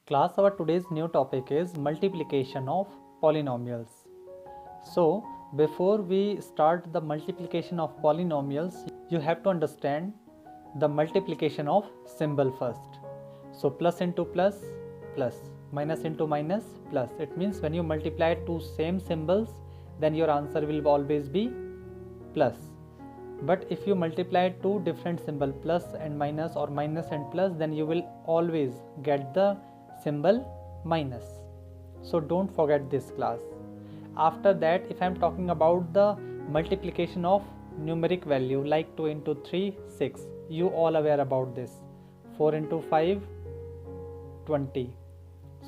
Class, our today's new topic is multiplication of polynomials. So, before we start the multiplication of polynomials, you have to understand the multiplication of symbol first. So, plus into plus, plus, minus into minus, plus. It means when you multiply two same symbols, then your answer will always be plus. But if you multiply two different symbols, plus and minus or minus and plus, then you will always get the symbol minus. So don't forget this class. After that, if I am talking about the multiplication of numeric value like 2 into 3, 6, you all aware about this. 4 into 5, 20.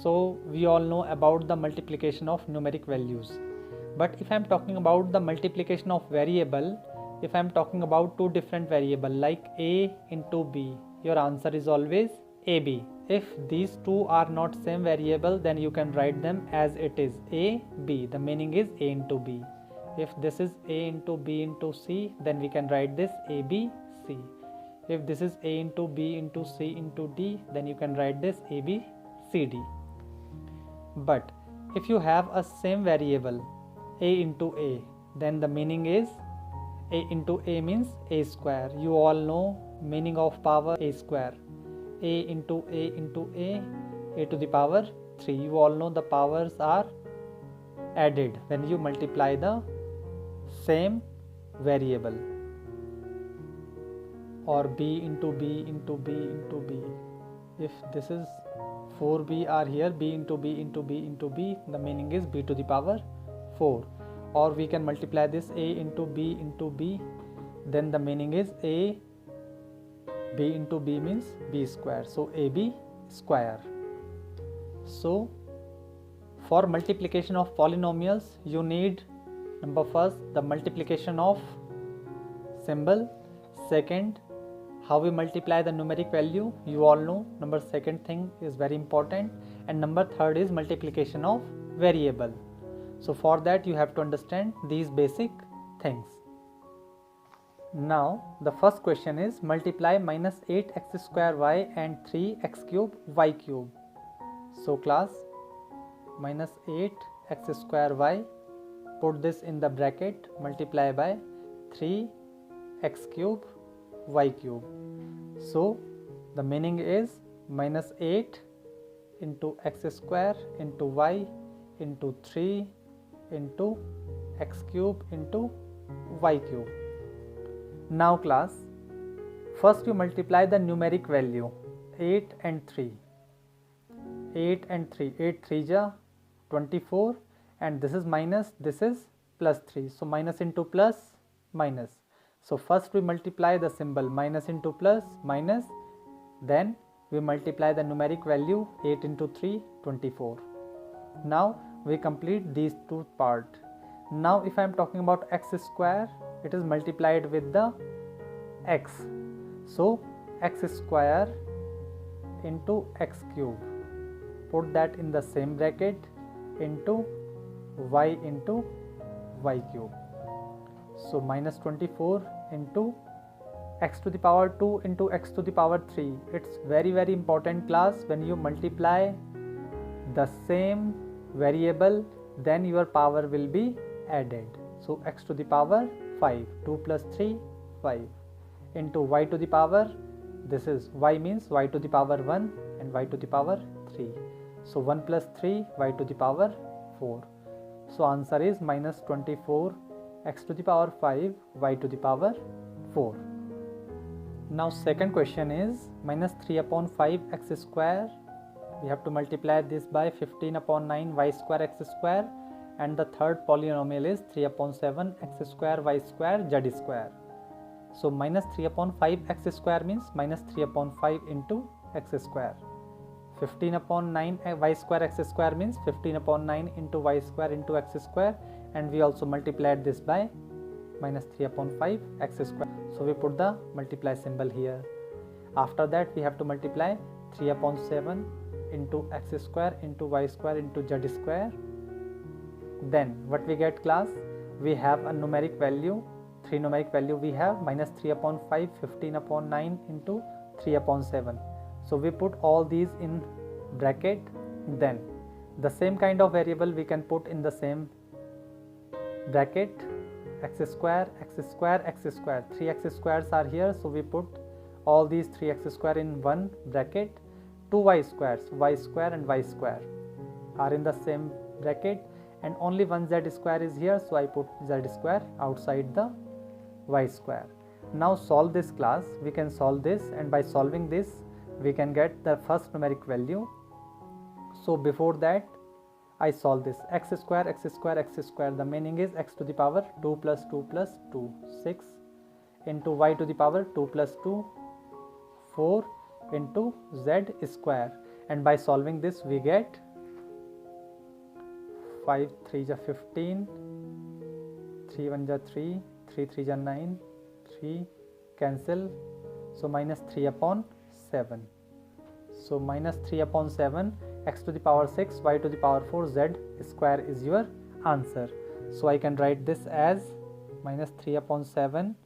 So we all know about the multiplication of numeric values. But if I am talking about the multiplication of variable, if I am talking about two different variable like a into b, your answer is always ab. If these two are not same variable, then you can write them as it is a b. The meaning is a into b. If this is a into b into c, then we can write this a b c. If this is a into b into c into d, then you can write this a b c d. But if you have a same variable a into a, then the meaning is a into a means a square. You all know meaning of power a square. A into a into a to the power 3. You all know the powers are added when you multiply the same variable. Or b into b into b into b. If this is 4b are here, b into b into b into b, the meaning is b to the power 4. Or we can multiply this a into b, then the meaning is a b into b means b square, so ab square. So for multiplication of polynomials, you need number first the multiplication of symbol, second how we multiply the numeric value, you all know. Number second thing is very important, and number third is multiplication of variable. So for that you have to understand these basic things. Now the first question is multiply minus 8x square y and 3x cube y cube. So class, minus 8x square y, put this in the bracket, multiply by 3x cube y cube. So the meaning is minus 8 into x square into y into 3 into x cube into y cube. Now class, first you multiply the numeric value 8 and 3. 8 and 3, 8 3 ja 24, and this is minus, this is plus 3. So minus into plus, minus. So first we multiply the symbol minus into plus, minus, then we multiply the numeric value 8 into 3, 24. Now we complete these two parts. Now if I am talking about x square, it is multiplied with the x. So x square into x cube, put that in the same bracket, into y cube. So minus 24 into x to the power 2 into x to the power 3. It's very important class. When you multiply the same variable, then your power will be added. So x to the power 5, 2 plus 3, 5, into y to the power, this is y means y to the power 1 and y to the power 3. So 1 plus 3, y to the power 4. So answer is minus 24 x to the power 5, y to the power 4. Now second question is minus 3 upon 5 x square. We have to multiply this by 15 upon 9 y square x square, and the third polynomial is 3 upon 7 x square y square z square. So minus 3 upon 5 x square means minus 3 upon 5 into x square. 15 upon 9 y square x square means 15 upon 9 into y square into x square, and we also multiplied this by minus 3 upon 5 x square. So we put the multiply symbol here. After that we have to multiply 3 upon 7 into x square into y square into z square. Then what we get class, we have a numeric value, 3 numeric value we have, minus 3 upon 5, 15 upon 9 into 3 upon 7. So we put all these in bracket, then the same kind of variable we can put in the same bracket, x square, x square, x square. 3 x squares are here, so we put all these 3 x square in one bracket. 2 y squares, y square and y square are in the same bracket, and only one z square is here, so I put z square outside the y square. Now solve this class. We can solve this, and by solving this we can get the first numeric value. So before that I solve this. X square, x square, x square, the meaning is x to the power 2 plus 2 plus 2, 6 into y to the power 2 plus 2, 4 into z square, and by solving this we get 5 3 is 15, 3 1 is 3, 3 3 is 9, 3 cancel, so minus 3 upon 7. So minus 3 upon 7, x to the power 6, y to the power 4, z square is your answer. So I can write this as minus 3 upon 7,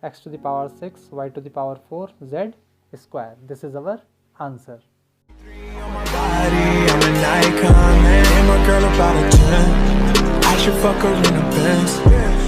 x to the power 6, y to the power 4, z square. This is our answer. I'm an icon, man. My girl about a 10. I should fuck her in the Benz.